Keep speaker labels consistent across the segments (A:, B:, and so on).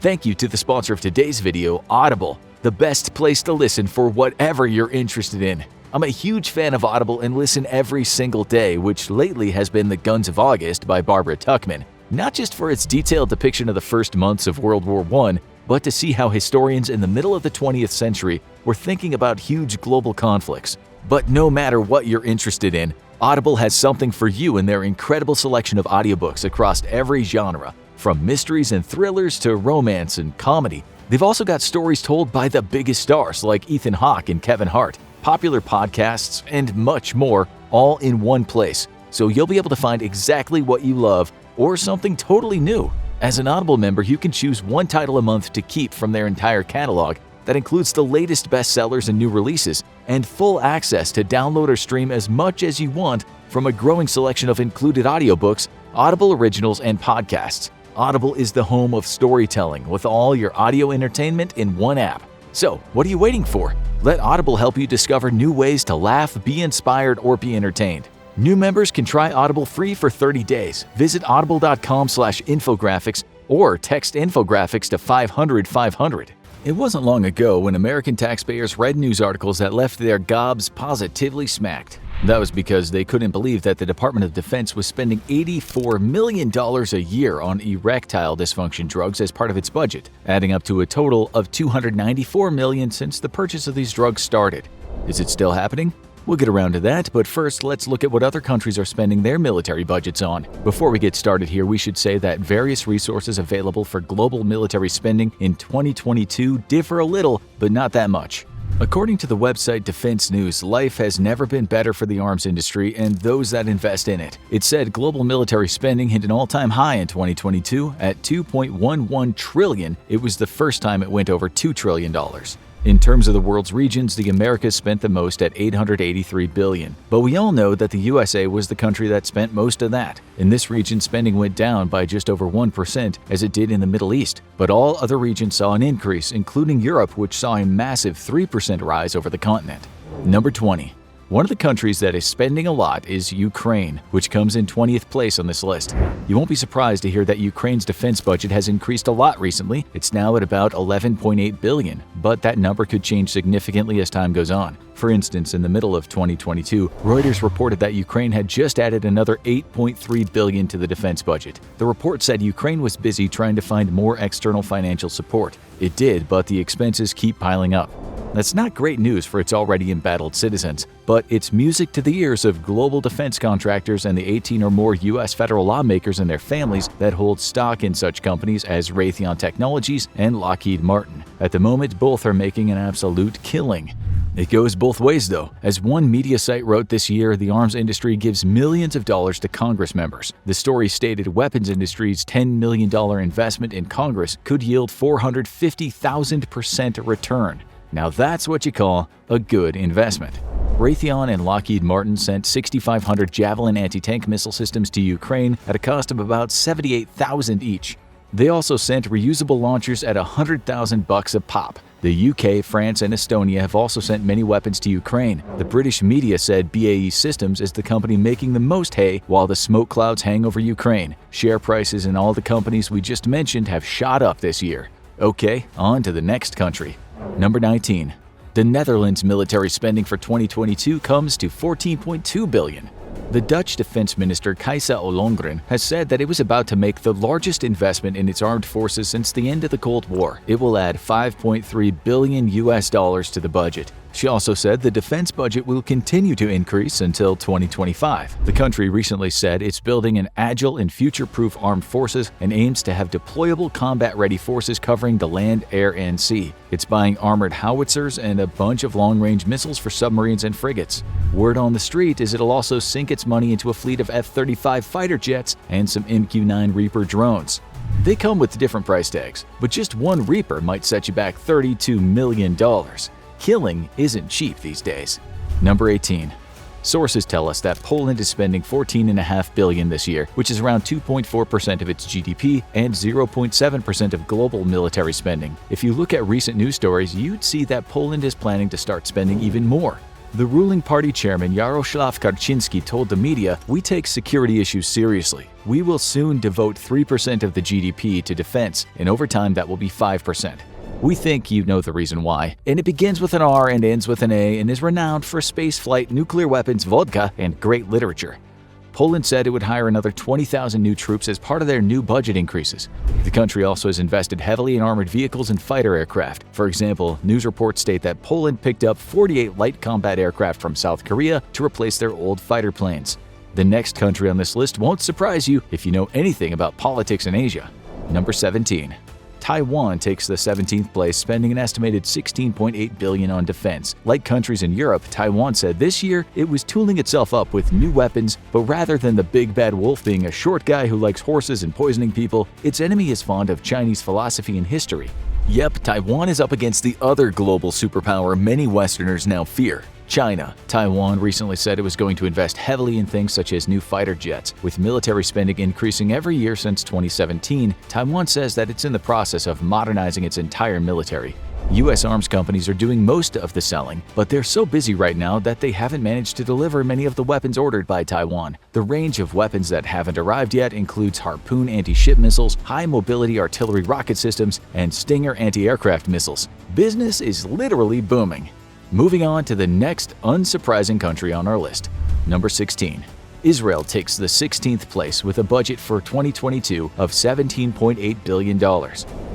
A: Thank you to the sponsor of today's video, Audible, the best place to listen for whatever you're interested in. I'm a huge fan of Audible and listen every single day, which lately has been The Guns of August by Barbara Tuchman. Not just for its detailed depiction of the first months of World War I, but to see how historians in the middle of the 20th century were thinking about huge global conflicts. But no matter what you're interested in, Audible has something for you in their incredible selection of audiobooks across every genre, from mysteries and thrillers to romance and comedy. They've also got stories told by the biggest stars like Ethan Hawke and Kevin Hart, popular podcasts, and much more, all in one place. So you'll be able to find exactly what you love or something totally new. As an Audible member, you can choose one title a month to keep from their entire catalog that includes the latest bestsellers and new releases, and full access to download or stream as much as you want from a growing selection of included audiobooks, Audible originals, and podcasts. Audible is the home of storytelling with all your audio entertainment in one app. So, what are you waiting for? Let Audible help you discover new ways to laugh, be inspired, or be entertained. New members can try Audible free for 30 days. Visit audible.com/infographics or text infographics to 500-500. It wasn't long ago when American taxpayers read news articles that left their gobs positively smacked. That was because they couldn't believe that the Department of Defense was spending $84 million a year on erectile dysfunction drugs as part of its budget, adding up to a total of $294 million since the purchase of these drugs started. Is it still happening? We'll get around to that, but first let's look at what other countries are spending their military budgets on. Before we get started here, we should say that various resources available for global military spending in 2022 differ a little, but not that much. According to the website Defense News, life has never been better for the arms industry and those that invest in it. It said global military spending hit an all-time high in 2022 at $2.11 trillion. It was the first time it went over $2 trillion. In terms of the world's regions, the Americas spent the most at $883 billion. But we all know that the USA was the country that spent most of that. In this region, spending went down by just over 1%, as it did in the Middle East. But all other regions saw an increase, including Europe, which saw a massive 3% rise over the continent. Number 20. One of the countries that is spending a lot is Ukraine, which comes in 20th place on this list. You won't be surprised to hear that Ukraine's defense budget has increased a lot recently. It's now at about $11.8 billion, but that number could change significantly as time goes on. For instance, in the middle of 2022, Reuters reported that Ukraine had just added another $8.3 billion to the defense budget. The report said Ukraine was busy trying to find more external financial support. It did, but the expenses keep piling up. That's not great news for its already embattled citizens, but it's music to the ears of global defense contractors and the 18 or more U.S. federal lawmakers and their families that hold stock in such companies as Raytheon Technologies and Lockheed Martin. At the moment, both are making an absolute killing. It goes both ways, though. As one media site wrote this year, the arms industry gives millions of dollars to Congress members. The story stated weapons industry's $10 million investment in Congress could yield 450,000% return. Now that's what you call a good investment. Raytheon and Lockheed Martin sent 6,500 Javelin anti-tank missile systems to Ukraine at a cost of about $78,000 each. They also sent reusable launchers at $100,000 a pop. The UK, France, and Estonia have also sent many weapons to Ukraine. The British media said BAE Systems is the company making the most hay while the smoke clouds hang over Ukraine. Share prices in all the companies we just mentioned have shot up this year. Okay, on to the next country. Number 19. The Netherlands' military spending for 2022 comes to $14.2 billion. The Dutch Defense Minister Kajsa Ollongren has said that it was about to make the largest investment in its armed forces since the end of the Cold War. It will add $5.3 billion to the budget. She also said the defense budget will continue to increase until 2025. The country recently said it's building an agile and future-proof armed forces and aims to have deployable combat-ready forces covering the land, air, and sea. It's buying armored howitzers and a bunch of long-range missiles for submarines and frigates. Word on the street is it'll also sink its money into a fleet of F-35 fighter jets and some MQ-9 Reaper drones. They come with different price tags, but just one Reaper might set you back $32 million. Killing isn't cheap these days. Number 18. Sources tell us that Poland is spending $14.5 billion this year, which is around 2.4% of its GDP and 0.7% of global military spending. If you look at recent news stories, you'd see that Poland is planning to start spending even more. The ruling party chairman Yaroslav Kaczynski told the media, "We take security issues seriously. We will soon devote 3% of the GDP to defense, and over time that will be 5%. We think you know the reason why, and it begins with an R and ends with an A and is renowned for spaceflight, nuclear weapons, vodka, and great literature." Poland said it would hire another 20,000 new troops as part of their new budget increases. The country also has invested heavily in armored vehicles and fighter aircraft. For example, news reports state that Poland picked up 48 light combat aircraft from South Korea to replace their old fighter planes. The next country on this list won't surprise you if you know anything about politics in Asia. Number 17. Taiwan takes the 17th place, spending an estimated $16.8 billion on defense. Like countries in Europe, Taiwan said this year it was tooling itself up with new weapons, but rather than the big bad wolf being a short guy who likes horses and poisoning people, its enemy is fond of Chinese philosophy and history. Yep, Taiwan is up against the other global superpower many Westerners now fear: China. Taiwan recently said it was going to invest heavily in things such as new fighter jets. With military spending increasing every year since 2017, Taiwan says that it's in the process of modernizing its entire military. U.S. arms companies are doing most of the selling, but they're so busy right now that they haven't managed to deliver many of the weapons ordered by Taiwan. The range of weapons that haven't arrived yet includes Harpoon anti-ship missiles, high-mobility artillery rocket systems, and Stinger anti-aircraft missiles. Business is literally booming. Moving on to the next unsurprising country on our list. Number 16. Israel takes the 16th place with a budget for 2022 of $17.8 billion.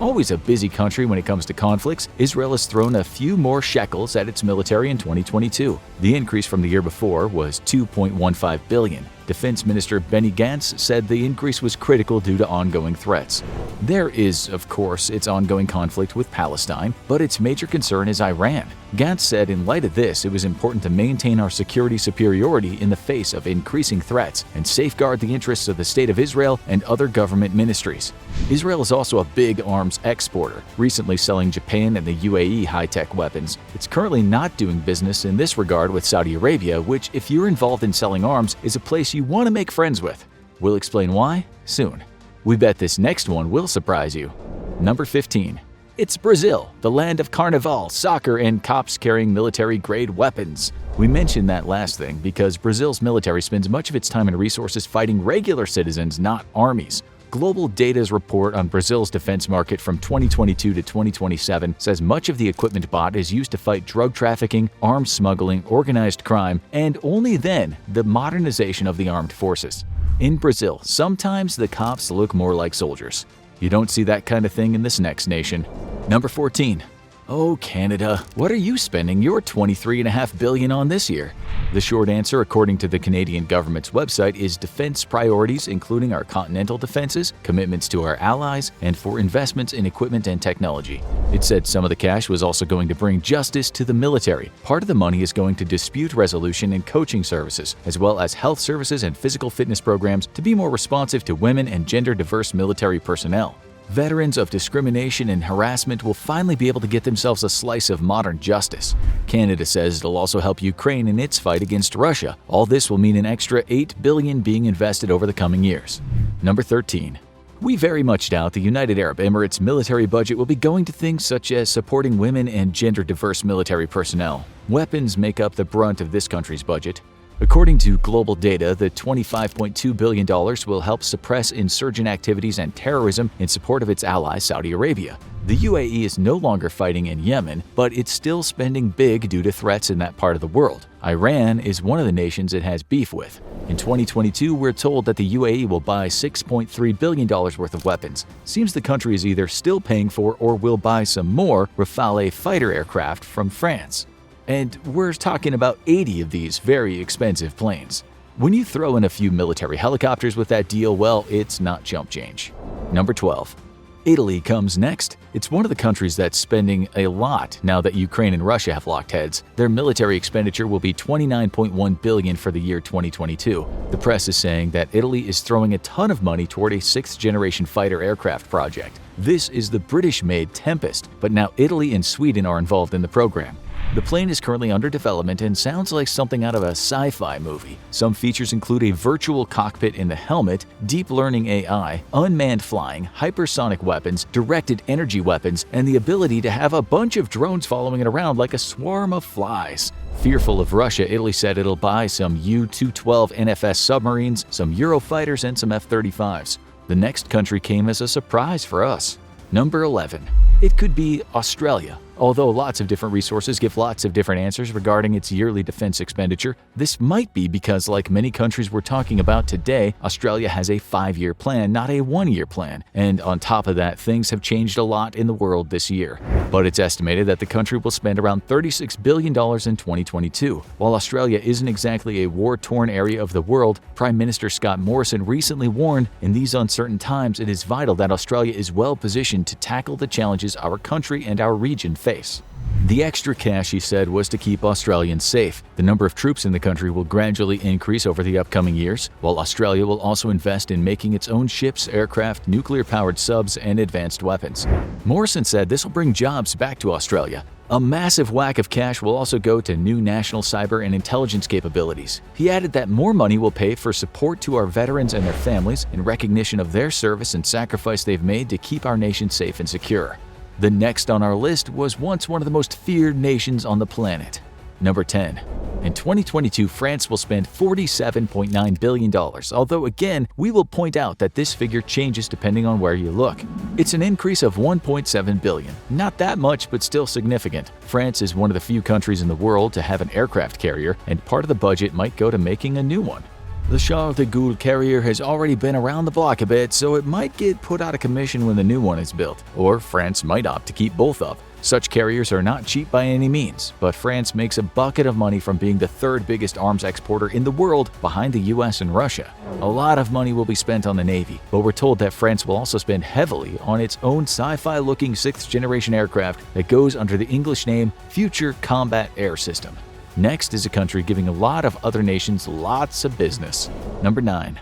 A: Always a busy country when it comes to conflicts, Israel has thrown a few more shekels at its military in 2022. The increase from the year before was $2.15 billion. Defense Minister Benny Gantz said the increase was critical due to ongoing threats. There is, of course, its ongoing conflict with Palestine, but its major concern is Iran. Gantz said in light of this, it was important to maintain our security superiority in the face of increasing threats and safeguard the interests of the State of Israel and other government ministries. Israel is also a big arms exporter, recently selling Japan and the UAE high-tech weapons. It's currently not doing business in this regard with Saudi Arabia, which, if you're involved in selling arms, is a place you want to make friends with. We'll explain why soon. We bet this next one will surprise you. Number 15. It's Brazil, the land of carnival, soccer, and cops carrying military-grade weapons. We mentioned that last thing because Brazil's military spends much of its time and resources fighting regular citizens, not armies. Global Data's report on Brazil's defense market from 2022 to 2027 says much of the equipment bought is used to fight drug trafficking, arms smuggling, organized crime, and only then the modernization of the armed forces. In Brazil, sometimes the cops look more like soldiers. You don't see that kind of thing in this next nation. Number 14. Oh, Canada, what are you spending your $23.5 billion on this year? The short answer, according to the Canadian government's website, is defense priorities, including our continental defenses, commitments to our allies, and for investments in equipment and technology. It said some of the cash was also going to bring justice to the military. Part of the money is going to dispute resolution and coaching services, as well as health services and physical fitness programs to be more responsive to women and gender-diverse military personnel. Veterans of discrimination and harassment will finally be able to get themselves a slice of modern justice. Canada says it'll also help Ukraine in its fight against Russia. All this will mean an extra $8 billion being invested over the coming years. Number 13. We very much doubt the United Arab Emirates military budget will be going to things such as supporting women and gender-diverse military personnel. Weapons make up the brunt of this country's budget. According to Global Data, the $25.2 billion will help suppress insurgent activities and terrorism in support of its ally Saudi Arabia. The UAE is no longer fighting in Yemen, but it's still spending big due to threats in that part of the world. Iran is one of the nations it has beef with. In 2022, we're told that the UAE will buy $6.3 billion worth of weapons. Seems the country is either still paying for or will buy some more Rafale fighter aircraft from France. And we're talking about 80 of these very expensive planes. When you throw in a few military helicopters with that deal, well, it's not chump change. Number 12. Italy comes next. It's one of the countries that's spending a lot now that Ukraine and Russia have locked heads. Their military expenditure will be $29.1 billion for the year 2022. The press is saying that Italy is throwing a ton of money toward a sixth-generation fighter aircraft project. This is the British-made Tempest, but now Italy and Sweden are involved in the program. The plane is currently under development and sounds like something out of a sci-fi movie. Some features include a virtual cockpit in the helmet, deep learning AI, unmanned flying, hypersonic weapons, directed energy weapons, and the ability to have a bunch of drones following it around like a swarm of flies. Fearful of Russia, Italy said it'll buy some U-212 NFS submarines, some Eurofighters, and some F-35s. The next country came as a surprise for us. Number 11. It could be Australia. Although lots of different resources give lots of different answers regarding its yearly defense expenditure, this might be because, like many countries we're talking about today, Australia has a 5-year plan, not a 1-year plan. And on top of that, things have changed a lot in the world this year. But it's estimated that the country will spend around $36 billion in 2022. While Australia isn't exactly a war-torn area of the world, Prime Minister Scott Morrison recently warned, in these uncertain times, it is vital that Australia is well positioned to tackle the challenges our country and our region face. The extra cash, he said, was to keep Australians safe. The number of troops in the country will gradually increase over the upcoming years, while Australia will also invest in making its own ships, aircraft, nuclear-powered subs, and advanced weapons. Morrison said this will bring jobs back to Australia. A massive whack of cash will also go to new national cyber and intelligence capabilities. He added that more money will pay for support to our veterans and their families in recognition of their service and sacrifice they've made to keep our nation safe and secure. The next on our list was once one of the most feared nations on the planet. Number 10. In 2022, France will spend $47.9 billion, although again, we will point out that this figure changes depending on where you look. It's an increase of $1.7 billion. Not that much, but still significant. France is one of the few countries in the world to have an aircraft carrier, and part of the budget might go to making a new one. The Charles de Gaulle carrier has already been around the block a bit, so it might get put out of commission when the new one is built, or France might opt to keep both up. Such carriers are not cheap by any means, but France makes a bucket of money from being the third biggest arms exporter in the world behind the US and Russia. A lot of money will be spent on the Navy, but we're told that France will also spend heavily on its own sci-fi looking 6th generation aircraft that goes under the English name Future Combat Air System. Next is a country giving a lot of other nations lots of business. Number 9.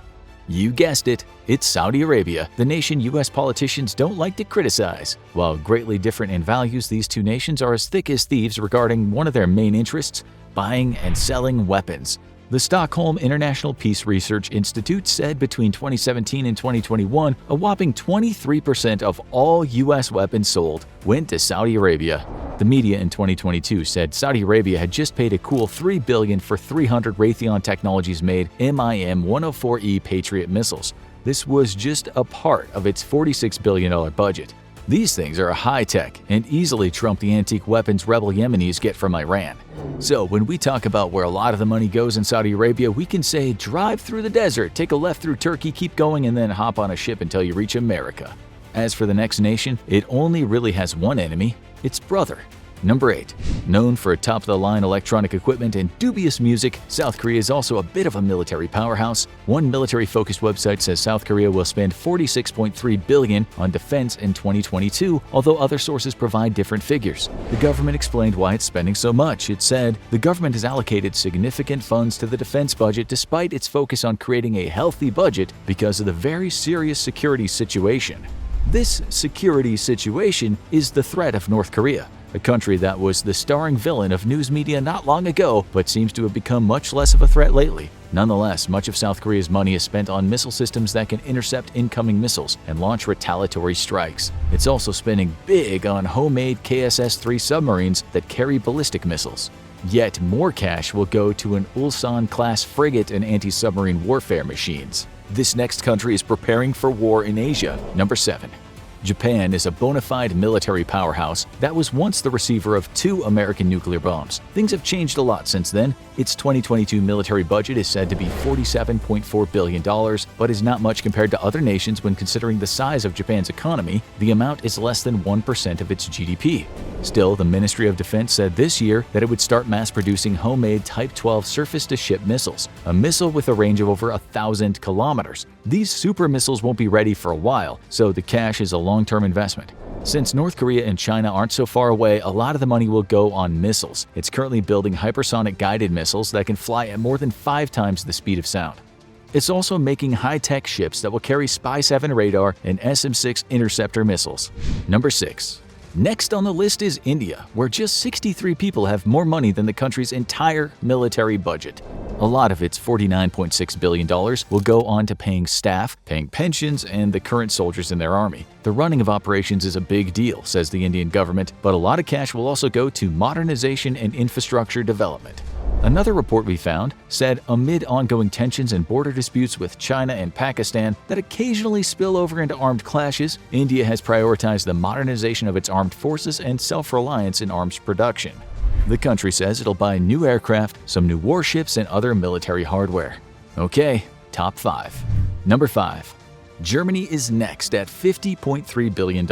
A: You guessed it, it's Saudi Arabia, the nation US politicians don't like to criticize. While greatly different in values, these two nations are as thick as thieves regarding one of their main interests, buying and selling weapons. The Stockholm International Peace Research Institute said between 2017 and 2021, a whopping 23% of all US weapons sold went to Saudi Arabia. The media in 2022 said Saudi Arabia had just paid a cool $3 billion for 300 Raytheon Technologies-made MIM-104E Patriot missiles. This was just a part of its $46 billion budget. These things are high-tech and easily trump the antique weapons rebel Yemenis get from Iran. So when we talk about where a lot of the money goes in Saudi Arabia, we can say drive through the desert, take a left through Turkey, keep going, and then hop on a ship until you reach America. As for the next nation, it only really has one enemy, its brother. Number 8. Known for top-of-the-line electronic equipment and dubious music, South Korea is also a bit of a military powerhouse. One military-focused website says South Korea will spend $46.3 billion on defense in 2022, although other sources provide different figures. The government explained why it's spending so much. It said, the government has allocated significant funds to the defense budget despite its focus on creating a healthy budget because of the very serious security situation. This security situation is the threat of North Korea, a country that was the starring villain of news media not long ago but seems to have become much less of a threat lately. Nonetheless, much of South Korea's money is spent on missile systems that can intercept incoming missiles and launch retaliatory strikes. It's also spending big on homemade KSS-3 submarines that carry ballistic missiles. Yet more cash will go to an Ulsan-class frigate and anti-submarine warfare machines. This next country is preparing for war in Asia. Number 7. Japan is a bona fide military powerhouse that was once the receiver of 2 American nuclear bombs. Things have changed a lot since then. Its 2022 military budget is said to be $47.4 billion, but is not much compared to other nations when considering the size of Japan's economy. The amount is less than 1% of its GDP. Still, the Ministry of Defense said this year that it would start mass-producing homemade Type 12 surface-to-ship missiles, a missile with a range of over 1,000 kilometers. These super missiles won't be ready for a while, so the cash is a long-term investment. Since North Korea and China aren't so far away, a lot of the money will go on missiles. It's currently building hypersonic guided missiles that can fly at more than 5 times the speed of sound. It's also making high-tech ships that will carry Spy-7 radar and SM-6 interceptor missiles. Number 6. Next on the list is India, where just 63 people have more money than the country's entire military budget. A lot of its $49.6 billion will go on to paying staff, paying pensions, and the current soldiers in their army. The running of operations is a big deal, says the Indian government, but a lot of cash will also go to modernization and infrastructure development. Another report we found said amid ongoing tensions and border disputes with China and Pakistan that occasionally spill over into armed clashes, India has prioritized the modernization of its armed forces and self-reliance in arms production. The country says it'll buy new aircraft, some new warships, and other military hardware. Okay, top 5. Number 5. Germany is next at $50.3 billion.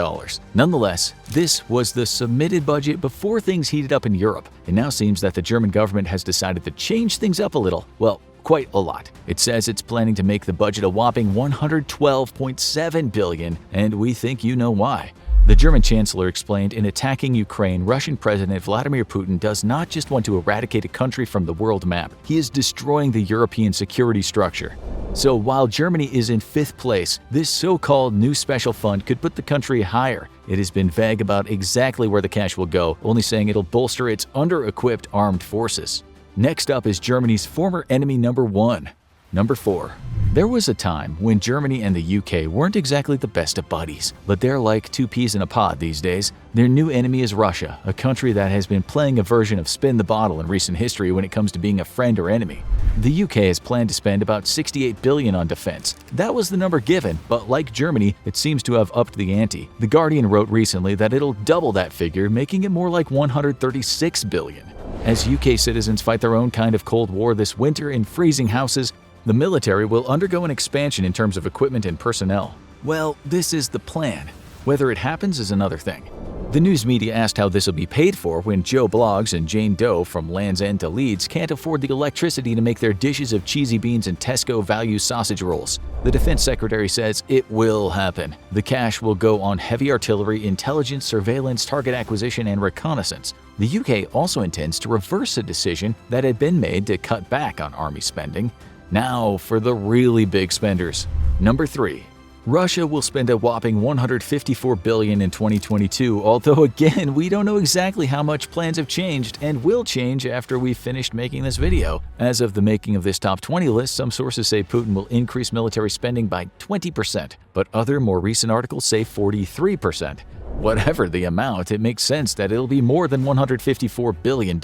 A: Nonetheless, this was the submitted budget before things heated up in Europe. It now seems that the German government has decided to change things up a little. Well, quite a lot. It says it's planning to make the budget a whopping $112.7 billion, and we think you know why. The German chancellor explained in attacking Ukraine, Russian President Vladimir Putin does not just want to eradicate a country from the world map, he is destroying the European security structure. So while Germany is in 5th place, this so-called new special fund could put the country higher. It has been vague about exactly where the cash will go, only saying it'll bolster its under-equipped armed forces. Next up is Germany's former enemy number 1. Number 4. There was a time when Germany and the UK weren't exactly the best of buddies, but they're like two peas in a pod these days. Their new enemy is Russia, a country that has been playing a version of spin the bottle in recent history when it comes to being a friend or enemy. The UK has planned to spend about $68 billion on defense. That was the number given, but like Germany, it seems to have upped the ante. The Guardian wrote recently that it'll double that figure, making it more like $136 billion. As UK citizens fight their own kind of Cold War this winter in freezing houses, the military will undergo an expansion in terms of equipment and personnel. Well, this is the plan. Whether it happens is another thing. The news media asked how this will be paid for when Joe Bloggs and Jane Doe from Land's End to Leeds can't afford the electricity to make their dishes of cheesy beans and Tesco value sausage rolls. The defense secretary says it will happen. The cash will go on heavy artillery, intelligence, surveillance, target acquisition, and reconnaissance. The UK also intends to reverse a decision that had been made to cut back on army spending. Now for the really big spenders. Number 3. Russia will spend a whopping $154 billion in 2022, although again, we don't know exactly how much plans have changed and will change after we've finished making this video. As of the making of this top 20 list, some sources say Putin will increase military spending by 20%, but other more recent articles say 43%. Whatever the amount, it makes sense that it'll be more than $154 billion.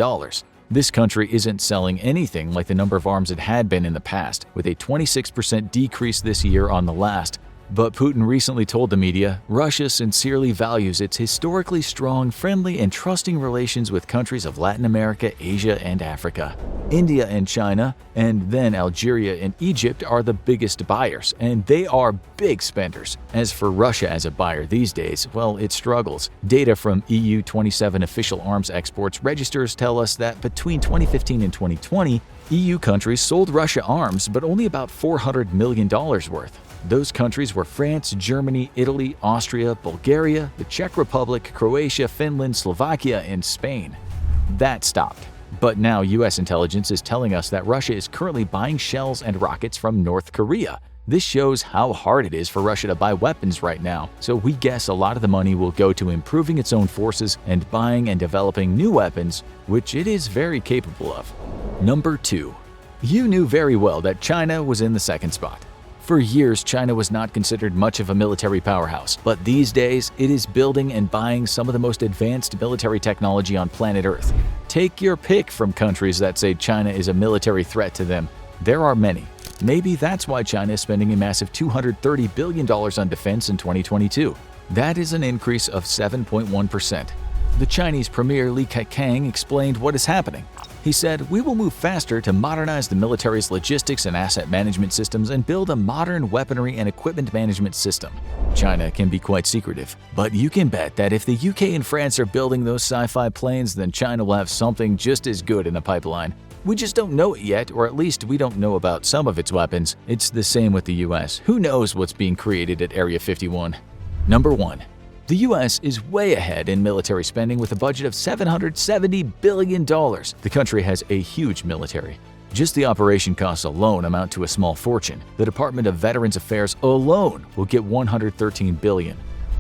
A: This country isn't selling anything like the number of arms it had been in the past, with a 26% decrease this year on the last. But Putin recently told the media, Russia sincerely values its historically strong, friendly, and trusting relations with countries of Latin America, Asia, and Africa. India and China, and then Algeria and Egypt are the biggest buyers, and they are big spenders. As for Russia as a buyer these days, well, it struggles. Data from EU 27 official arms exports registers tell us that between 2015 and 2020, EU countries sold Russia arms, but only about $400 million worth. Those countries were France, Germany, Italy, Austria, Bulgaria, the Czech Republic, Croatia, Finland, Slovakia, and Spain. That stopped. But now US intelligence is telling us that Russia is currently buying shells and rockets from North Korea. This shows how hard it is for Russia to buy weapons right now, so we guess a lot of the money will go to improving its own forces and buying and developing new weapons, which it is very capable of. Number 2. You knew very well that China was in the second spot. For years, China was not considered much of a military powerhouse, but these days, it is building and buying some of the most advanced military technology on planet Earth. Take your pick from countries that say China is a military threat to them. There are many. Maybe that's why China is spending a massive $230 billion on defense in 2022. That is an increase of 7.1%. The Chinese Premier Li Keqiang explained what is happening. He said, "We will move faster to modernize the military's logistics and asset management systems and build a modern weaponry and equipment management system." China can be quite secretive, but you can bet that if the UK and France are building those sci-fi planes, then China will have something just as good in the pipeline. We just don't know it yet, or at least we don't know about some of its weapons. It's the same with the US. Who knows what's being created at Area 51? Number 1. The US is way ahead in military spending with a budget of $770 billion. The country has a huge military. Just the operation costs alone amount to a small fortune. The Department of Veterans Affairs alone will get $113 billion.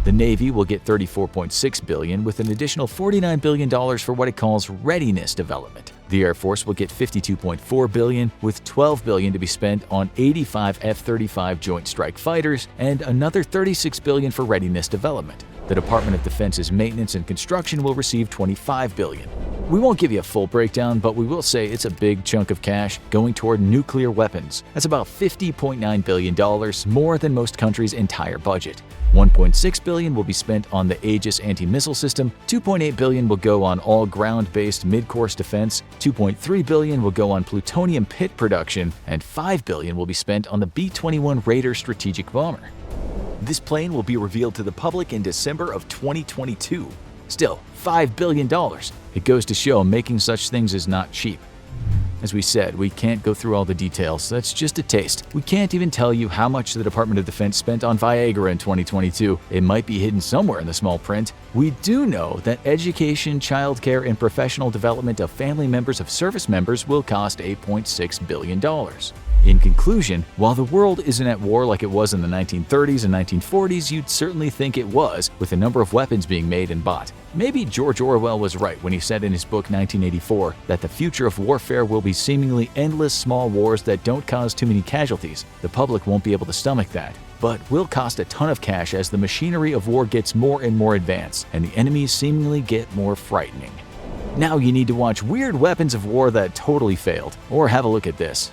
A: The Navy will get $34.6 billion, with an additional $49 billion for what it calls readiness development. The Air Force will get $52.4 billion, with $12 billion to be spent on 85 F-35 Joint Strike Fighters and another $36 billion for readiness development. The Department of Defense's maintenance and construction will receive $25 billion. We won't give you a full breakdown, but we will say it's a big chunk of cash going toward nuclear weapons. That's about $50.9 billion, more than most countries' entire budget. $1.6 billion will be spent on the Aegis anti-missile system, $2.8 billion will go on all ground-based mid-course defense, $2.3 billion will go on plutonium pit production, and $5 billion will be spent on the B-21 Raider strategic bomber. This plane will be revealed to the public in December of 2022. Still, $5 billion. It goes to show making such things is not cheap. As we said, we can't go through all the details. That's just a taste. We can't even tell you how much the Department of Defense spent on Viagra in 2022. It might be hidden somewhere in the small print. We do know that education, childcare, and professional development of family members of service members will cost $8.6 billion. In conclusion, while the world isn't at war like it was in the 1930s and 1940s, you'd certainly think it was, with a number of weapons being made and bought. Maybe George Orwell was right when he said in his book 1984 that the future of warfare will be seemingly endless small wars that don't cause too many casualties. The public won't be able to stomach that, but will cost a ton of cash as the machinery of war gets more and more advanced and the enemies seemingly get more frightening. Now you need to watch Weird Weapons of War That Totally Failed, or have a look at this.